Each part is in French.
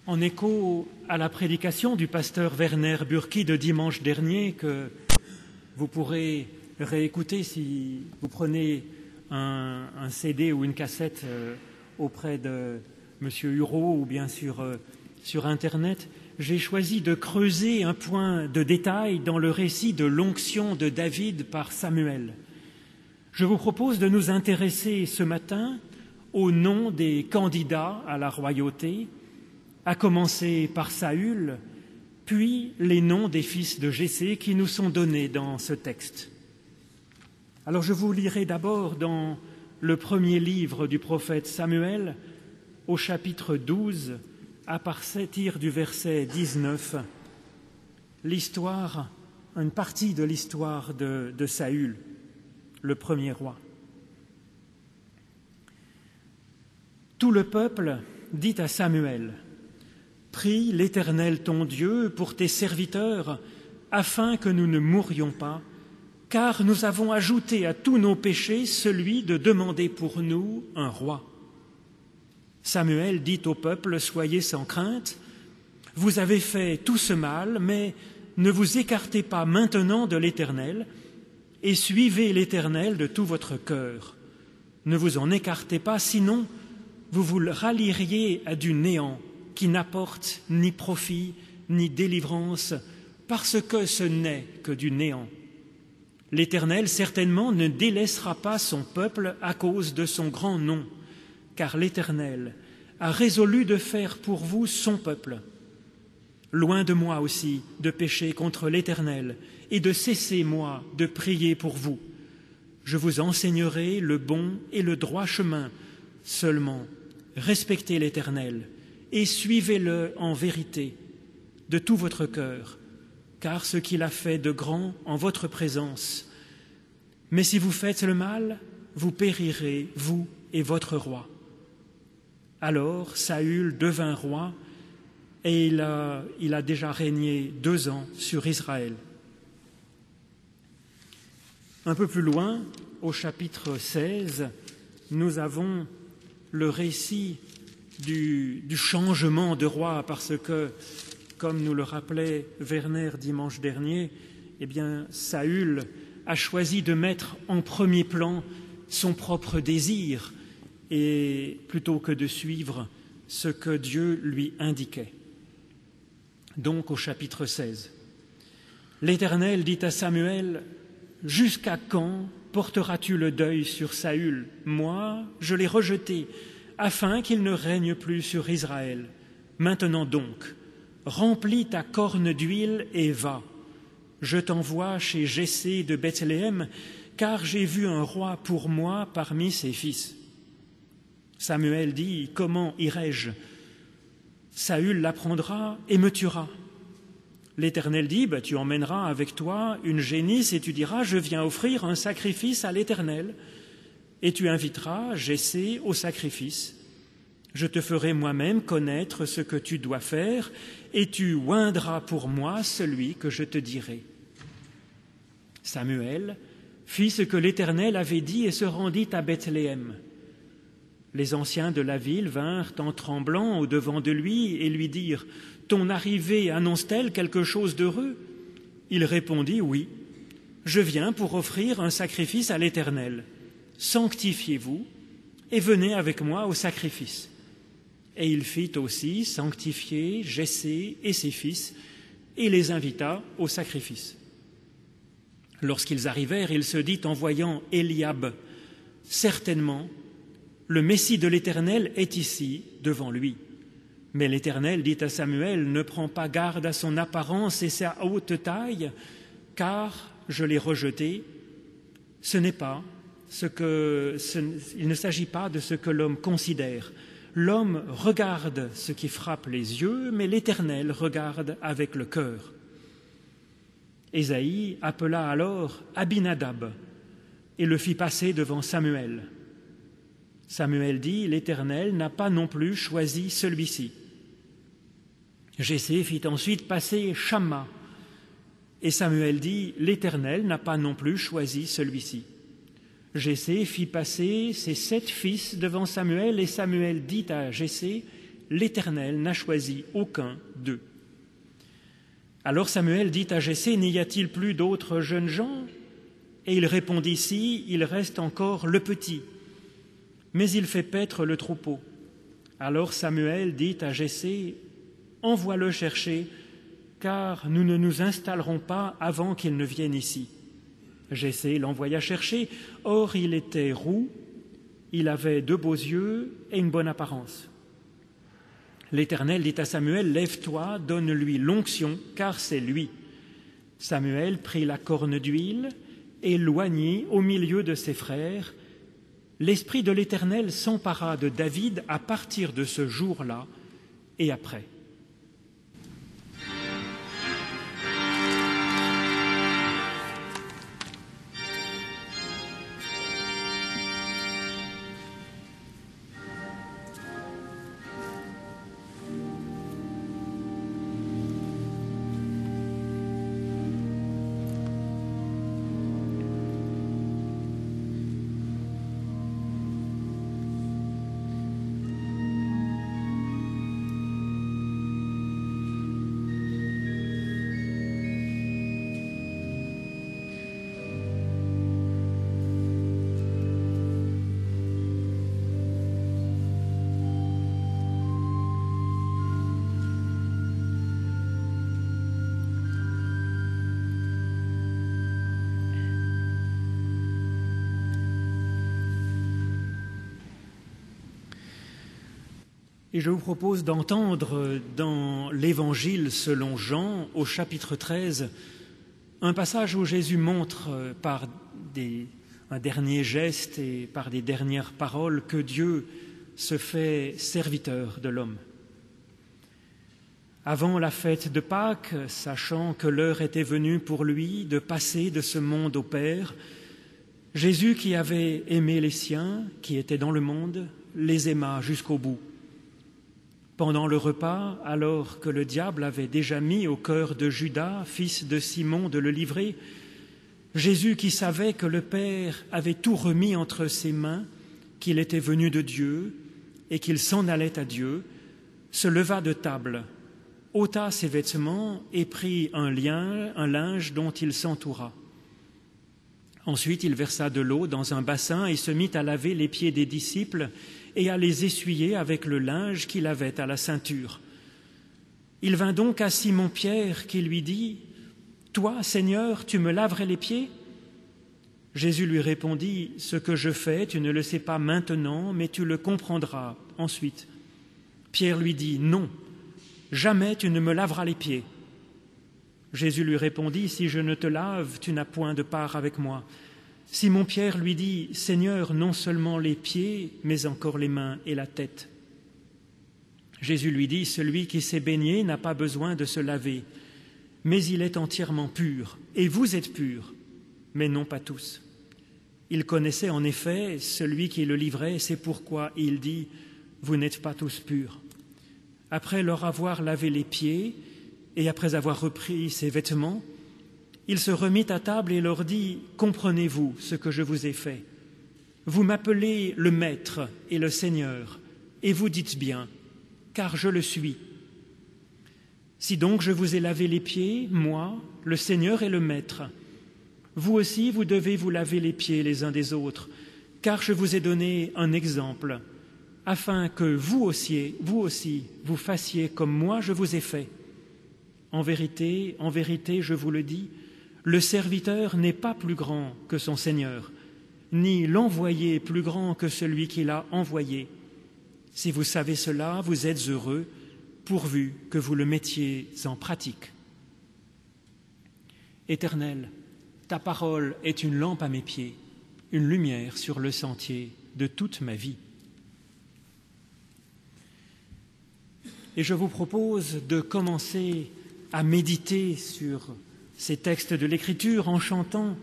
En écho à la prédication du pasteur Werner Burki de dimanche dernier, que vous pourrez réécouter si vous prenez un CD ou une cassette auprès de M. Hureau ou bien sur Internet, j'ai choisi de creuser un point de détail dans le récit de l'onction de David par Samuel. Je vous propose de nous intéresser ce matin au nom des candidats à la royauté, à commencer par Saül, puis les noms des fils de Jessé qui nous sont donnés dans ce texte. Alors je vous lirai d'abord dans le premier livre du prophète Samuel, au chapitre 12, à partir du verset 19, une partie de l'histoire de Saül, le premier roi. Tout le peuple dit à Samuel: « Prie l'Éternel ton Dieu pour tes serviteurs, afin que nous ne mourions pas, car nous avons ajouté à tous nos péchés celui de demander pour nous un roi. » Samuel dit au peuple: « Soyez sans crainte, vous avez fait tout ce mal, mais ne vous écartez pas maintenant de l'Éternel, et suivez l'Éternel de tout votre cœur. Ne vous en écartez pas, sinon vous vous rallieriez à du néant, qui n'apporte ni profit ni délivrance, parce que ce n'est que du néant. L'Éternel certainement ne délaissera pas son peuple à cause de son grand nom, car l'Éternel a résolu de faire pour vous son peuple. Loin de moi aussi de pécher contre l'Éternel et de cesser, moi, de prier pour vous. Je vous enseignerai le bon et le droit chemin. Seulement, respectez l'Éternel et suivez-le en vérité de tout votre cœur, car ce qu'il a fait de grand en votre présence. Mais si vous faites le mal, vous périrez, vous et votre roi. » Alors Saül devint roi, et il a déjà régné 2 ans sur Israël. Un peu plus loin, au chapitre 16, nous avons le récit du changement de roi, parce que, comme nous le rappelait Werner dimanche dernier, eh bien, Saül a choisi de mettre en premier plan son propre désir, et plutôt que de suivre ce que Dieu lui indiquait. Donc au chapitre 16, l'Éternel dit à Samuel: « Jusqu'à quand porteras-tu le deuil sur Saül? Moi, je l'ai rejeté, afin qu'il ne règne plus sur Israël. Maintenant donc, remplis ta corne d'huile et va. Je t'envoie chez Jessé de Bethléem, car j'ai vu un roi pour moi parmi ses fils. » Samuel dit: « Comment irai-je? Saül l'apprendra et me tuera. » L'Éternel dit: « Tu emmèneras avec toi une génisse et tu diras: je viens offrir un sacrifice à l'Éternel. Et tu inviteras Jessé au sacrifice. Je te ferai moi-même connaître ce que tu dois faire, et tu oindras pour moi celui que je te dirai. » Samuel fit ce que l'Éternel avait dit et se rendit à Bethléem. Les anciens de la ville vinrent en tremblant au-devant de lui et lui dirent: « Ton arrivée annonce-t-elle quelque chose d'heureux ?» Il répondit: « Oui, je viens pour offrir un sacrifice à l'Éternel. Sanctifiez-vous et venez avec moi au sacrifice. » Et il fit aussi sanctifier Jessé et ses fils et les invita au sacrifice. Lorsqu'ils arrivèrent, il se dit en voyant Éliab: « Certainement, le Messie de l'Éternel est ici, devant lui. » Mais l'Éternel dit à Samuel: « Ne prends pas garde à son apparence et sa haute taille, car je l'ai rejeté. Il ne s'agit pas de ce que l'homme considère. L'homme regarde ce qui frappe les yeux, mais l'Éternel regarde avec le cœur. » Ésaïe appela alors Abinadab et le fit passer devant Samuel. Samuel dit: « L'Éternel n'a pas non plus choisi celui-ci. » Jessé fit ensuite passer Shamma, et Samuel dit: « L'Éternel n'a pas non plus choisi celui-ci. » Jessé fit passer ses 7 fils devant Samuel, et Samuel dit à Jessé: l'Éternel n'a choisi aucun d'eux. Alors Samuel dit à Jessé, n'y a-t-il plus d'autres jeunes gens? Et il répondit, si, il reste encore le petit, mais il fait paître le troupeau. Alors Samuel dit à Jessé, envoie-le chercher, car nous ne nous installerons pas avant qu'il ne vienne ici. Jessé l'envoya chercher, or il était roux, il avait de beaux yeux et une bonne apparence. L'Éternel dit à Samuel, lève-toi, donne-lui l'onction, car c'est lui. Samuel prit la corne d'huile et l'oignit au milieu de ses frères. L'Esprit de l'Éternel s'empara de David à partir de ce jour-là et après. Et je vous propose d'entendre dans l'Évangile selon Jean, au chapitre 13, un passage où Jésus montre par un dernier geste et par des dernières paroles que Dieu se fait serviteur de l'homme. Avant la fête de Pâques, sachant que l'heure était venue pour lui de passer de ce monde au Père, Jésus, qui avait aimé les siens, qui étaient dans le monde, les aima jusqu'au bout. Pendant le repas, alors que le diable avait déjà mis au cœur de Judas, fils de Simon, de le livrer, Jésus, qui savait que le Père avait tout remis entre ses mains, qu'il était venu de Dieu et qu'il s'en allait à Dieu, se leva de table, ôta ses vêtements et prit un linge dont il s'entoura. Ensuite, il versa de l'eau dans un bassin et se mit à laver les pieds des disciples et à les essuyer avec le linge qu'il avait à la ceinture. Il vint donc à Simon-Pierre qui lui dit, « Toi, Seigneur, tu me laverais les pieds ?» Jésus lui répondit, « Ce que je fais, tu ne le sais pas maintenant, mais tu le comprendras ensuite. » Pierre lui dit, « Non, jamais tu ne me laveras les pieds. » Jésus lui répondit, « Si je ne te lave, tu n'as point de part avec moi. » Simon-Pierre lui dit, « Seigneur, non seulement les pieds, mais encore les mains et la tête. » Jésus lui dit, « Celui qui s'est baigné n'a pas besoin de se laver, mais il est entièrement pur, et vous êtes purs, mais non pas tous. » Il connaissait en effet celui qui le livrait, c'est pourquoi il dit, « Vous n'êtes pas tous purs. » Après leur avoir lavé les pieds, et après avoir repris ses vêtements, il se remit à table et leur dit, « Comprenez-vous ce que je vous ai fait? Vous m'appelez le Maître et le Seigneur, et vous dites bien, car je le suis. Si donc je vous ai lavé les pieds, moi, le Seigneur et le Maître, vous aussi vous devez vous laver les pieds les uns des autres, car je vous ai donné un exemple, afin que vous aussi, vous fassiez comme moi je vous ai fait. En vérité, je vous le dis, le serviteur n'est pas plus grand que son Seigneur, ni l'envoyé plus grand que celui qui l'a envoyé. Si vous savez cela, vous êtes heureux, pourvu que vous le mettiez en pratique. Éternel, ta parole est une lampe à mes pieds, une lumière sur le sentier de toute ma vie. Et je vous propose de commencer à méditer sur ces textes de l'Écriture en chantant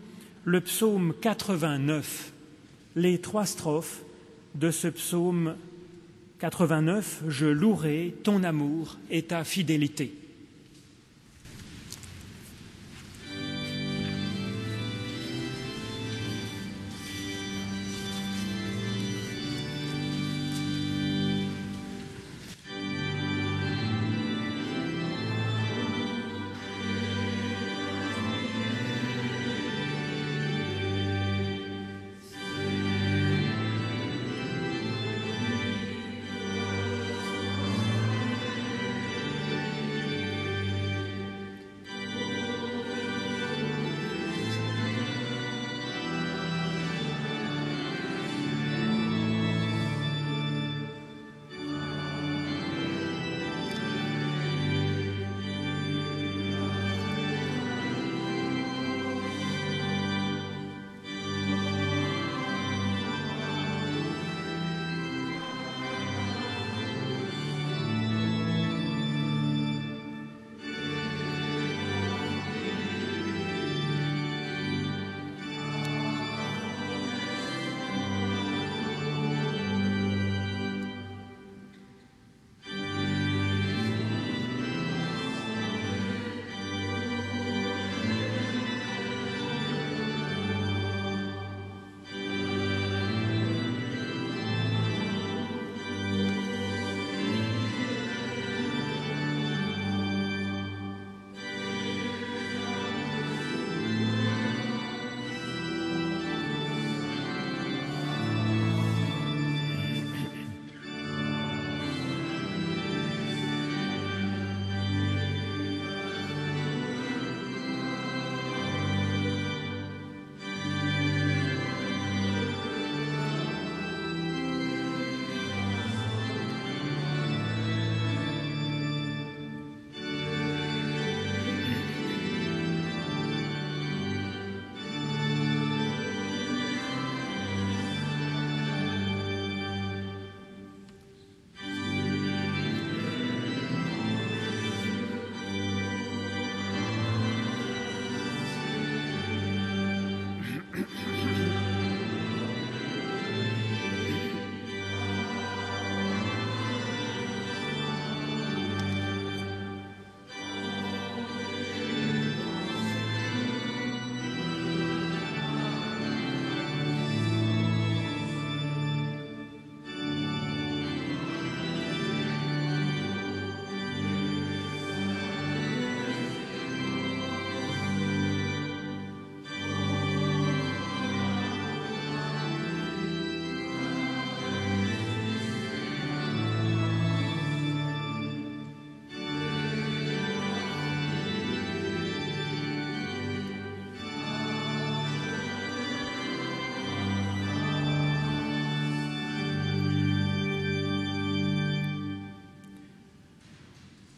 le psaume 89, les 3 strophes de ce psaume 89, « Je louerai ton amour et ta fidélité ».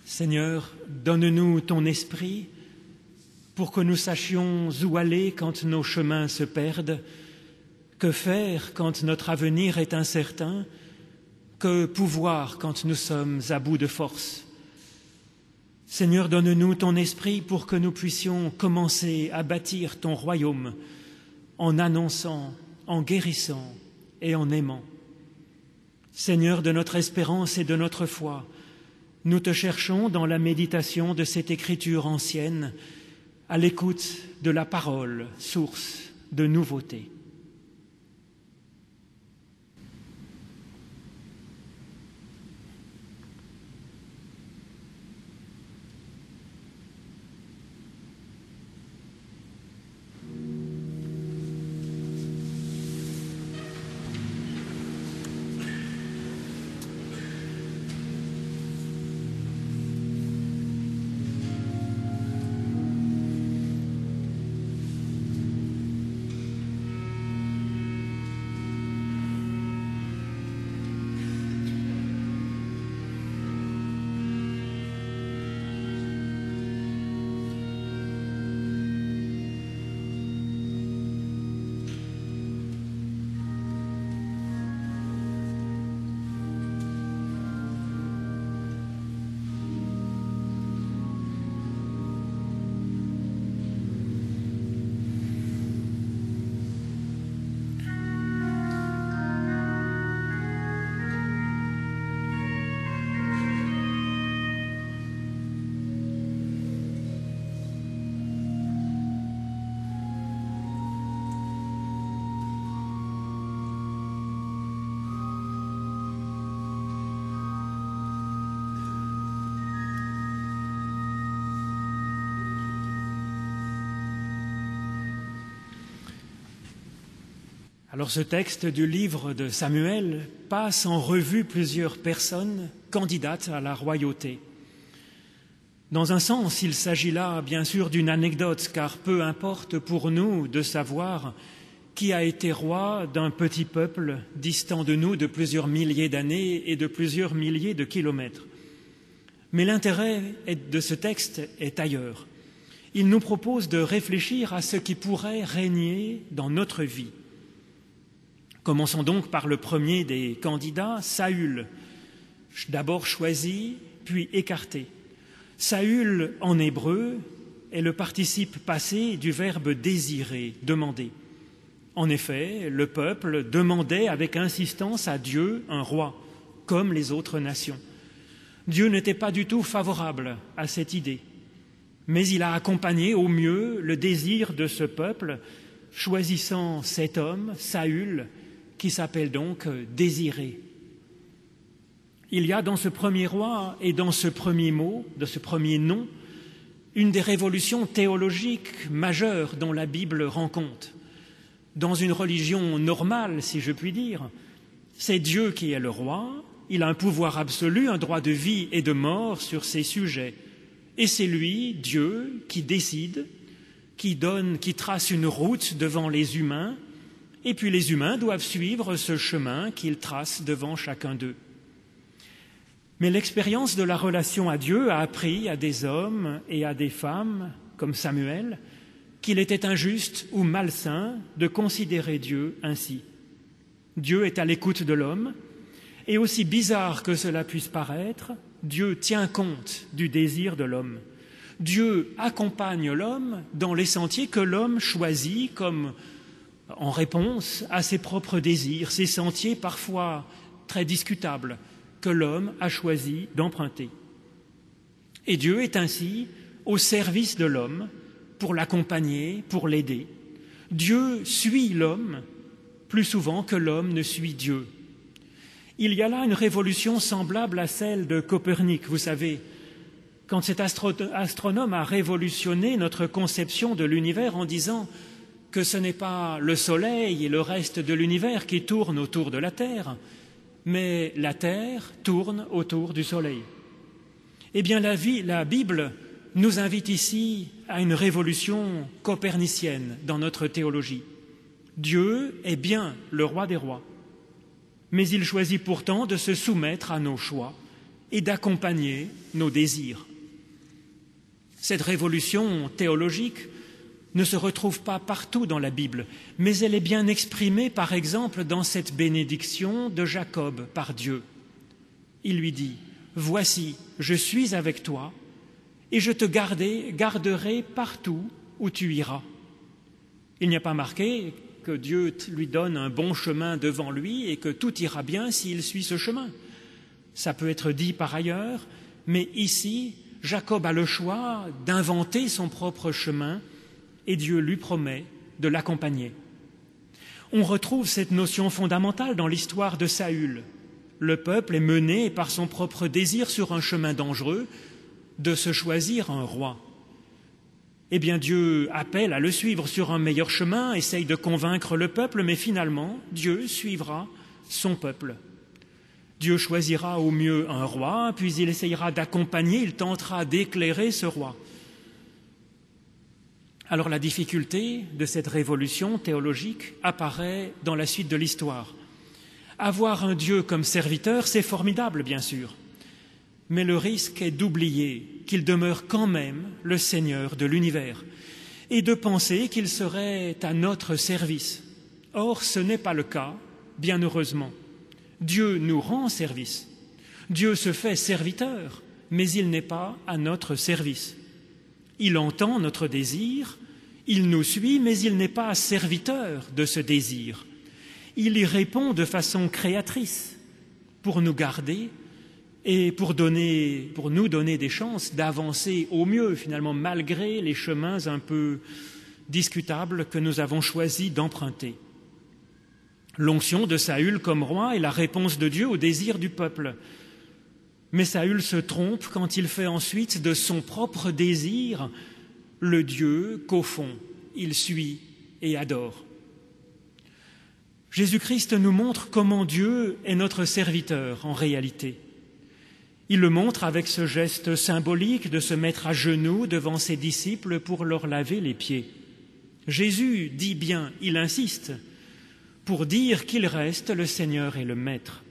Seigneur, donne-nous ton esprit pour que nous sachions où aller quand nos chemins se perdent, que faire quand notre avenir est incertain, que pouvoir quand nous sommes à bout de force. Seigneur, donne-nous ton esprit pour que nous puissions commencer à bâtir ton royaume en annonçant, en guérissant et en aimant. Seigneur de notre espérance et de notre foi, nous te cherchons dans la méditation de cette écriture ancienne, à l'écoute de la parole, source de nouveauté. Alors ce texte du livre de Samuel passe en revue plusieurs personnes candidates à la royauté. Dans un sens, il s'agit là bien sûr d'une anecdote, car peu importe pour nous de savoir qui a été roi d'un petit peuple distant de nous de plusieurs milliers d'années et de plusieurs milliers de kilomètres. Mais l'intérêt de ce texte est ailleurs. Il nous propose de réfléchir à ce qui pourrait régner dans notre vie. Commençons donc par le premier des candidats, Saül, d'abord choisi, puis écarté. Saül, en hébreu, est le participe passé du verbe désirer, demander. En effet, le peuple demandait avec insistance à Dieu un roi, comme les autres nations. Dieu n'était pas du tout favorable à cette idée, mais il a accompagné au mieux le désir de ce peuple, choisissant cet homme, Saül, qui s'appelle donc Désiré. Il y a dans ce premier roi et dans ce premier mot, de ce premier nom, une des révolutions théologiques majeures dont la Bible rend compte. Dans une religion normale, si je puis dire, c'est Dieu qui est le roi, il a un pouvoir absolu, un droit de vie et de mort sur ses sujets. Et c'est lui, Dieu, qui décide, qui trace une route devant les humains, et puis les humains doivent suivre ce chemin qu'il trace devant chacun d'eux. Mais l'expérience de la relation à Dieu a appris à des hommes et à des femmes, comme Samuel, qu'il était injuste ou malsain de considérer Dieu ainsi. Dieu est à l'écoute de l'homme, et aussi bizarre que cela puisse paraître, Dieu tient compte du désir de l'homme. Dieu accompagne l'homme dans les sentiers que l'homme choisit comme en réponse à ses propres désirs, ces sentiers parfois très discutables que l'homme a choisi d'emprunter. Et Dieu est ainsi au service de l'homme pour l'accompagner, pour l'aider. Dieu suit l'homme plus souvent que l'homme ne suit Dieu. Il y a là une révolution semblable à celle de Copernic, vous savez, quand cet astronome a révolutionné notre conception de l'univers en disant que ce n'est pas le Soleil et le reste de l'univers qui tournent autour de la Terre, mais la Terre tourne autour du Soleil. Eh bien, la Bible nous invite ici à une révolution copernicienne dans notre théologie. Dieu est bien le roi des rois, mais il choisit pourtant de se soumettre à nos choix et d'accompagner nos désirs. Cette révolution théologique ne se retrouve pas partout dans la Bible, mais elle est bien exprimée, par exemple, dans cette bénédiction de Jacob par Dieu. Il lui dit « Voici, je suis avec toi, et je te garderai partout où tu iras. » Il n'y a pas marqué que Dieu lui donne un bon chemin devant lui et que tout ira bien s'il suit ce chemin. Ça peut être dit par ailleurs, mais ici, Jacob a le choix d'inventer son propre chemin et Dieu lui promet de l'accompagner. On retrouve cette notion fondamentale dans l'histoire de Saül. Le peuple est mené par son propre désir sur un chemin dangereux de se choisir un roi. Eh bien, Dieu appelle à le suivre sur un meilleur chemin, essaye de convaincre le peuple, mais finalement, Dieu suivra son peuple. Dieu choisira au mieux un roi, puis il essayera d'accompagner, il tentera d'éclairer ce roi. Alors la difficulté de cette révolution théologique apparaît dans la suite de l'histoire. Avoir un Dieu comme serviteur, c'est formidable, bien sûr, mais le risque est d'oublier qu'il demeure quand même le Seigneur de l'univers et de penser qu'il serait à notre service. Or, ce n'est pas le cas, bien heureusement. Dieu nous rend service. Dieu se fait serviteur, mais il n'est pas à notre service. Il entend notre désir, il nous suit, mais il n'est pas serviteur de ce désir. Il y répond de façon créatrice pour nous garder et pour nous donner des chances d'avancer au mieux, finalement, malgré les chemins un peu discutables que nous avons choisi d'emprunter. L'onction de Saül comme roi est la réponse de Dieu au désir du peuple. Mais Saül se trompe quand il fait ensuite de son propre désir le Dieu qu'au fond il suit et adore. Jésus-Christ nous montre comment Dieu est notre serviteur en réalité. Il le montre avec ce geste symbolique de se mettre à genoux devant ses disciples pour leur laver les pieds. Jésus dit bien, il insiste, pour dire qu'il reste le Seigneur et le Maître.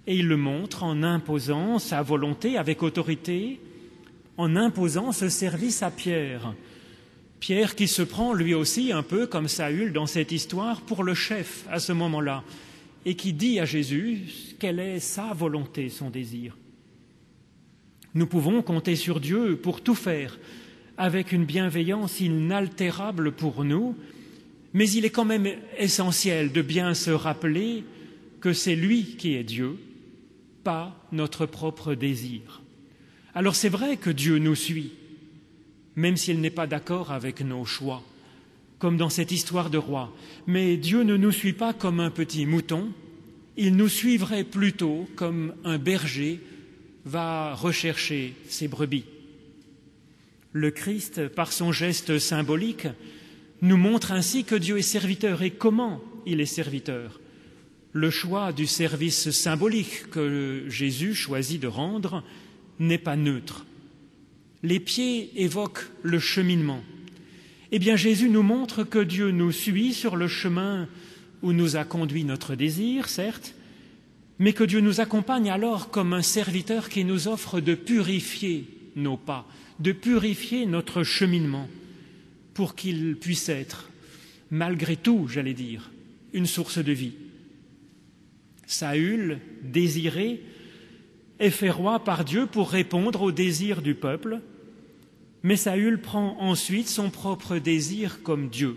Et il le montre en imposant sa volonté avec autorité, en imposant ce service à Pierre. Pierre qui se prend lui aussi un peu comme Saül dans cette histoire pour le chef à ce moment-là et qui dit à Jésus quelle est sa volonté, son désir. Nous pouvons compter sur Dieu pour tout faire avec une bienveillance inaltérable pour nous, mais il est quand même essentiel de bien se rappeler que c'est lui qui est Dieu, pas notre propre désir. Alors c'est vrai que Dieu nous suit, même s'il n'est pas d'accord avec nos choix, comme dans cette histoire de roi. Mais Dieu ne nous suit pas comme un petit mouton, il nous suivrait plutôt comme un berger va rechercher ses brebis. Le Christ, par son geste symbolique, nous montre ainsi que Dieu est serviteur et comment il est serviteur. Le choix du service symbolique que Jésus choisit de rendre n'est pas neutre. Les pieds évoquent le cheminement. Eh bien, Jésus nous montre que Dieu nous suit sur le chemin où nous a conduit notre désir, certes, mais que Dieu nous accompagne alors comme un serviteur qui nous offre de purifier nos pas, de purifier notre cheminement, pour qu'il puisse être, malgré tout, j'allais dire, une source de vie. Saül, désiré, est fait roi par Dieu pour répondre au désir du peuple, mais Saül prend ensuite son propre désir comme Dieu.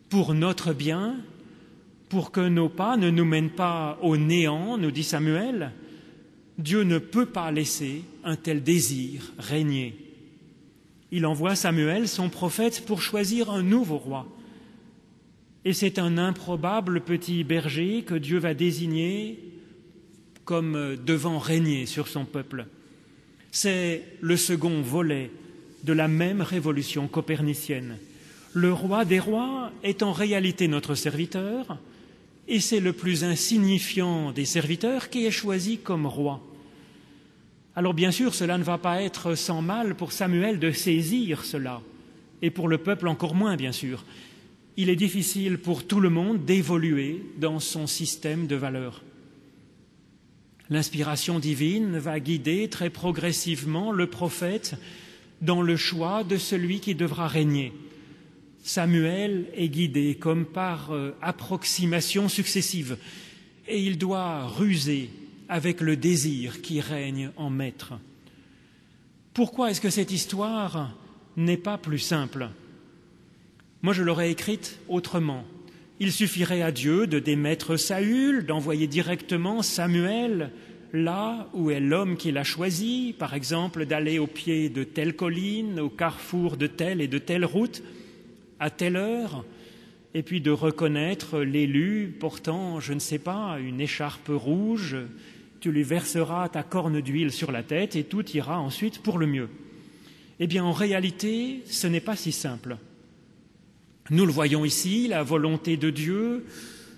Pour notre bien, pour que nos pas ne nous mènent pas au néant, nous dit Samuel, Dieu ne peut pas laisser un tel désir régner. Il envoie Samuel, son prophète, pour choisir un nouveau roi. Et c'est un improbable petit berger que Dieu va désigner comme devant régner sur son peuple. C'est le second volet de la même révolution copernicienne. Le roi des rois est en réalité notre serviteur, et c'est le plus insignifiant des serviteurs qui est choisi comme roi. Alors bien sûr, cela ne va pas être sans mal pour Samuel de saisir cela, et pour le peuple encore moins, bien sûr. Il est difficile pour tout le monde d'évoluer dans son système de valeurs. L'inspiration divine va guider très progressivement le prophète dans le choix de celui qui devra régner. Samuel est guidé comme par approximation successive et il doit ruser avec le désir qui règne en maître. Pourquoi est-ce que cette histoire n'est pas plus simple? Moi, je l'aurais écrite autrement. Il suffirait à Dieu de démettre Saül, d'envoyer directement Samuel là où est l'homme qu'il a choisi, par exemple d'aller au pied de telle colline, au carrefour de telle et de telle route, à telle heure, et puis de reconnaître l'élu portant, je ne sais pas, une écharpe rouge. Tu lui verseras ta corne d'huile sur la tête et tout ira ensuite pour le mieux. Eh bien, en réalité, ce n'est pas si simple. Nous le voyons ici, la volonté de Dieu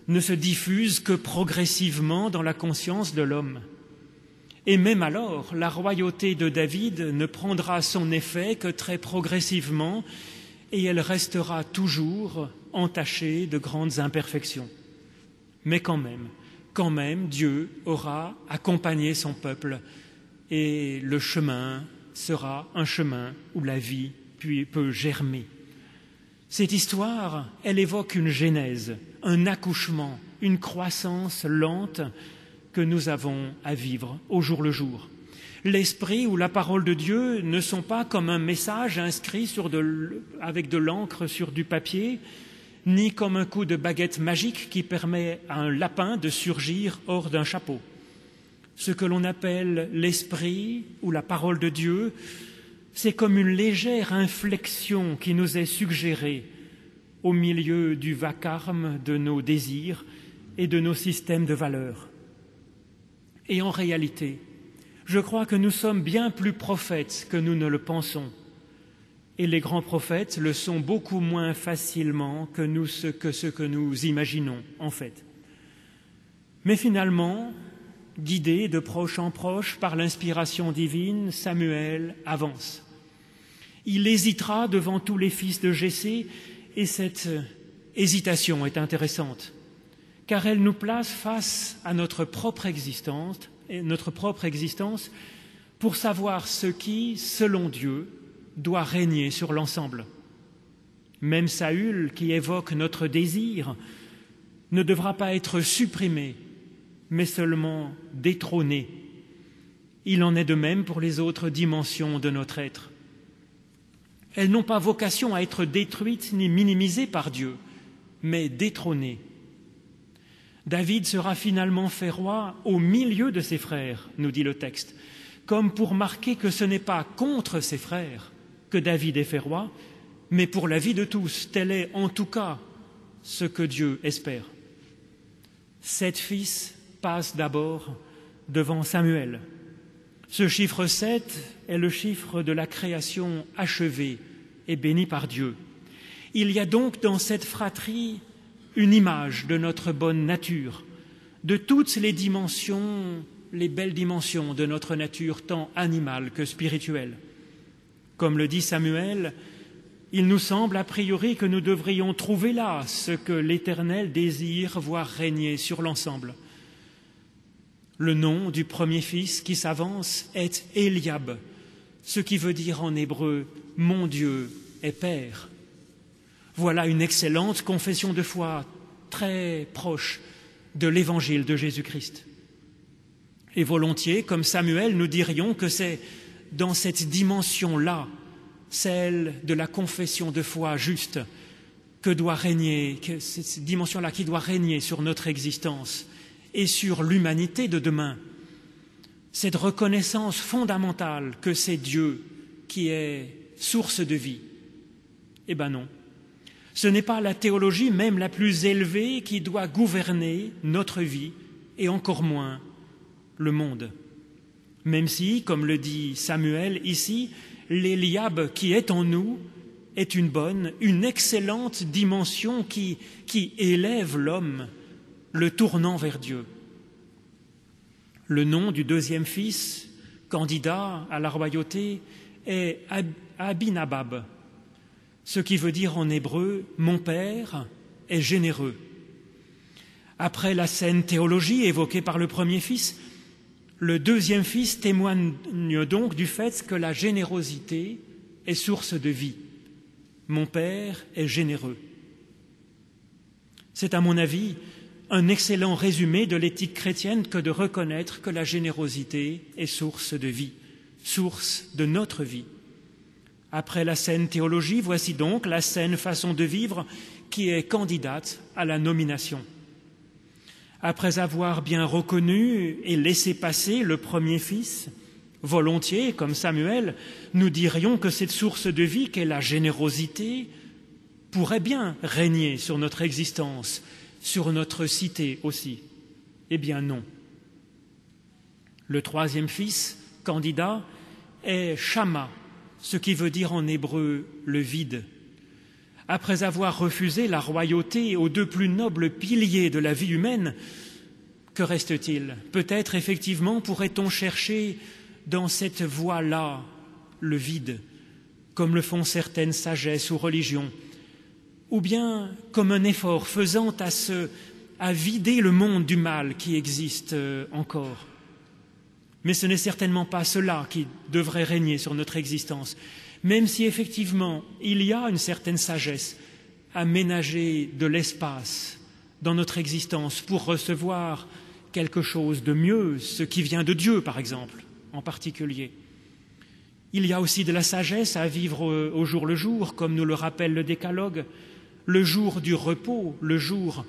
ne se diffuse que progressivement dans la conscience de l'homme. Et même alors, la royauté de David ne prendra son effet que très progressivement et elle restera toujours entachée de grandes imperfections. Mais quand même, Dieu aura accompagné son peuple et le chemin sera un chemin où la vie peut germer. Cette histoire, elle évoque une genèse, un accouchement, une croissance lente que nous avons à vivre au jour le jour. L'esprit ou la parole de Dieu ne sont pas comme un message inscrit avec de l'encre sur du papier, ni comme un coup de baguette magique qui permet à un lapin de surgir hors d'un chapeau. Ce que l'on appelle l'esprit ou la parole de Dieu, c'est comme une légère inflexion qui nous est suggérée au milieu du vacarme de nos désirs et de nos systèmes de valeurs. Et en réalité, je crois que nous sommes bien plus prophètes que nous ne le pensons. Et les grands prophètes le sont beaucoup moins facilement que ce que nous imaginons, en fait. Mais finalement, guidé de proche en proche par l'inspiration divine, Samuel avance. Il hésitera devant tous les fils de Jessé, et cette hésitation est intéressante, car elle nous place face à notre propre existence pour savoir ce qui, selon Dieu, doit régner sur l'ensemble. Même Saül, qui évoque notre désir, ne devra pas être supprimé, mais seulement détrôné. Il en est de même pour les autres dimensions de notre être. Elles n'ont pas vocation à être détruites ni minimisées par Dieu, mais détrônées. David sera finalement fait roi au milieu de ses frères, nous dit le texte, comme pour marquer que ce n'est pas contre ses frères que David est fait roi, mais pour la vie de tous. Tel est en tout cas ce que Dieu espère. 7 fils passent d'abord devant Samuel. Ce chiffre 7 est le chiffre de la création achevée et bénie par Dieu. Il y a donc dans cette fratrie une image de notre bonne nature, de toutes les dimensions, les belles dimensions de notre nature, tant animale que spirituelle. Comme le dit Samuel, il nous semble a priori que nous devrions trouver là ce que l'Éternel désire voir régner sur l'ensemble. Le nom du premier fils qui s'avance est Eliab, ce qui veut dire en hébreu « Mon Dieu est Père ». Voilà une excellente confession de foi très proche de l'évangile de Jésus-Christ. Et volontiers, comme Samuel, nous dirions que c'est dans cette dimension-là, celle de la confession de foi juste, que cette dimension-là qui doit régner sur notre existence et sur l'humanité de demain. Cette reconnaissance fondamentale que c'est Dieu qui est source de vie. Eh bien non. Ce n'est pas la théologie même la plus élevée qui doit gouverner notre vie et encore moins le monde. Même si, comme le dit Samuel ici, l'Eliab qui est en nous est une bonne, une excellente dimension qui élève l'homme, le tournant vers Dieu. Le nom du deuxième fils, candidat à la royauté, est Abinadab, ce qui veut dire en hébreu « mon père est généreux ». Après la saine théologie évoquée par le premier fils, Le deuxième fils témoigne donc du fait que la générosité est source de vie. Mon père est généreux. C'est à mon avis un excellent résumé de l'éthique chrétienne que de reconnaître que la générosité est source de vie, source de notre vie. Après la saine théologie, voici donc la saine façon de vivre qui est candidate à la nomination. Après avoir bien reconnu et laissé passer le premier fils, volontiers, comme Samuel, nous dirions que cette source de vie qu'est la générosité pourrait bien régner sur notre existence, sur notre cité aussi. Eh bien non. Le troisième fils, candidat, est Shamma, ce qui veut dire en hébreu le vide. Après avoir refusé la royauté aux deux plus nobles piliers de la vie humaine, que reste-t-il? Peut-être effectivement pourrait-on chercher dans cette voie-là le vide, comme le font certaines sagesses ou religions, ou bien comme un effort faisant à vider le monde du mal qui existe encore. Mais ce n'est certainement pas cela qui devrait régner sur notre existence, même si effectivement il y a une certaine sagesse à ménager de l'espace dans notre existence pour recevoir quelque chose de mieux, ce qui vient de Dieu par exemple, en particulier. Il y a aussi de la sagesse à vivre au jour le jour, comme nous le rappelle le Décalogue, le jour du repos, le jour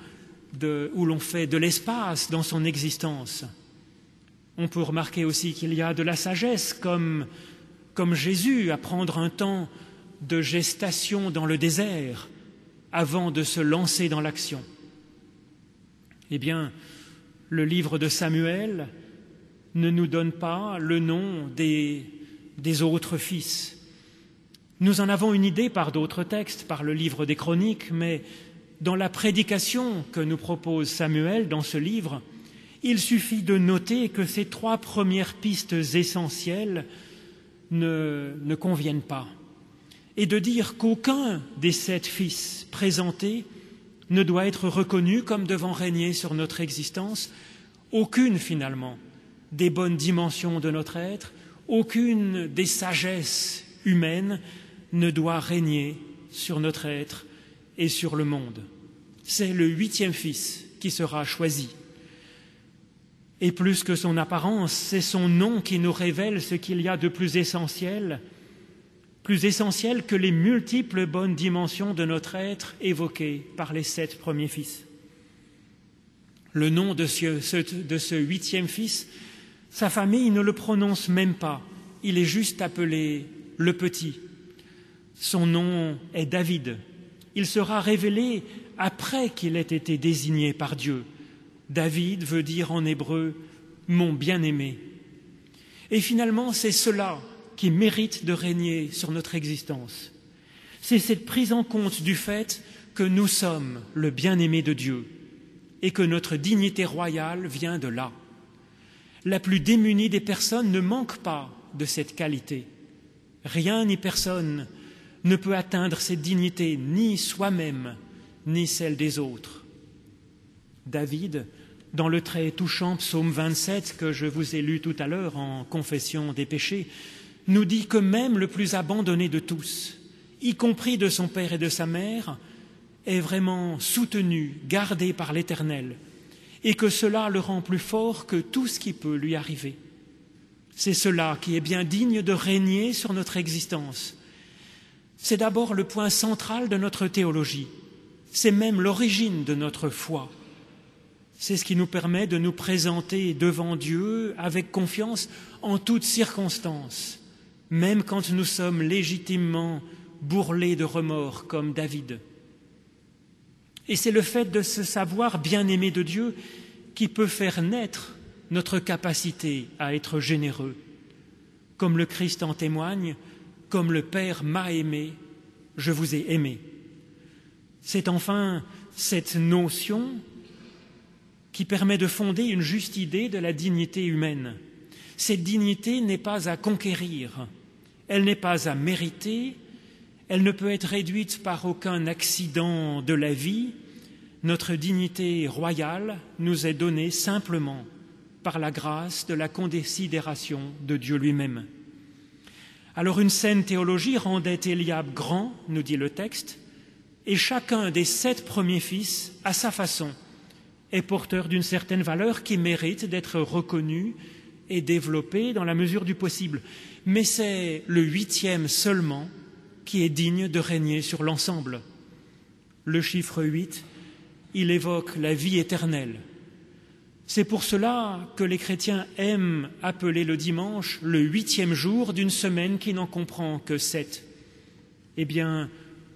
où l'on fait de l'espace dans son existence. On peut remarquer aussi qu'il y a de la sagesse, comme Jésus, à prendre un temps de gestation dans le désert avant de se lancer dans l'action. Eh bien, le livre de Samuel ne nous donne pas le nom des autres fils. Nous en avons une idée par d'autres textes, par le livre des Chroniques, mais dans la prédication que nous propose Samuel dans ce livre, il suffit de noter que ces trois premières pistes essentielles ne conviennent pas, et de dire qu'aucun des 7 fils présentés ne doit être reconnu comme devant régner sur notre existence, aucune finalement des bonnes dimensions de notre être, aucune des sagesses humaines ne doit régner sur notre être et sur le monde. C'est le 8e fils qui sera choisi. Et plus que son apparence, c'est son nom qui nous révèle ce qu'il y a de plus essentiel que les multiples bonnes dimensions de notre être évoquées par les 7 premiers fils. Le nom de ce 8e fils, sa famille ne le prononce même pas, il est juste appelé le petit. Son nom est David. Il sera révélé après qu'il ait été désigné par Dieu. David veut dire en hébreu « mon bien-aimé ». Et finalement, c'est cela qui mérite de régner sur notre existence. C'est cette prise en compte du fait que nous sommes le bien-aimé de Dieu et que notre dignité royale vient de là. La plus démunie des personnes ne manque pas de cette qualité. Rien ni personne ne peut atteindre cette dignité, ni soi-même, ni celle des autres. David, dans le très touchant psaume 27 que je vous ai lu tout à l'heure en confession des péchés, nous dit que même le plus abandonné de tous, y compris de son père et de sa mère, est vraiment soutenu, gardé par l'Éternel, et que cela le rend plus fort que tout ce qui peut lui arriver. C'est cela qui est bien digne de régner sur notre existence. C'est d'abord le point central de notre théologie. C'est même l'origine de notre foi. C'est ce qui nous permet de nous présenter devant Dieu avec confiance en toutes circonstances, même quand nous sommes légitimement bourrelés de remords comme David. Et c'est le fait de se savoir bien-aimé de Dieu qui peut faire naître notre capacité à être généreux. Comme le Christ en témoigne, comme le Père m'a aimé, je vous ai aimé. C'est enfin cette notion qui permet de fonder une juste idée de la dignité humaine. Cette dignité n'est pas à conquérir, elle n'est pas à mériter, elle ne peut être réduite par aucun accident de la vie. Notre dignité royale nous est donnée simplement par la grâce de la considération de Dieu lui-même. Alors une saine théologie rendait Eliab grand, nous dit le texte, et chacun des 7 premiers fils, à sa façon, est porteur d'une certaine valeur qui mérite d'être reconnue et développée dans la mesure du possible. Mais c'est le 8e seulement qui est digne de régner sur l'ensemble. Le chiffre 8, il évoque la vie éternelle. C'est pour cela que les chrétiens aiment appeler le dimanche le 8e jour d'une semaine qui n'en comprend que 7. Eh bien,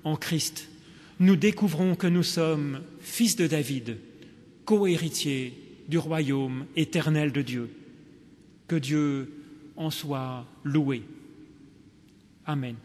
en Christ, nous découvrons que nous sommes fils de David, co-héritiers du royaume éternel de Dieu. Que Dieu en soit loué. Amen.